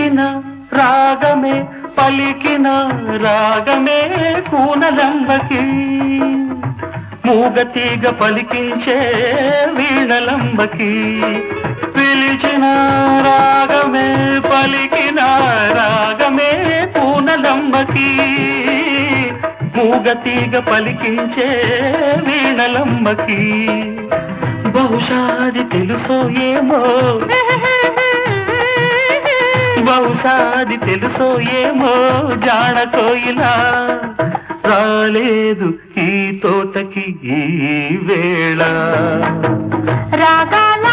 పిలిచిన రాగమే పలికిన రాగమే కూనలంబకి మూగతీగ పలికించే వీణలంబకి పిలిచిన రాగమే పలికిన రాగమే కూనలంబకి మూగతీగ పలికించే వీణలంబకి బహుశాది తెలుసో ఏమో బహుశాది తెలుసో ఏమో జానకోయిలా రాలేదు ఈ తోటకి ఈ వేళ రాగాల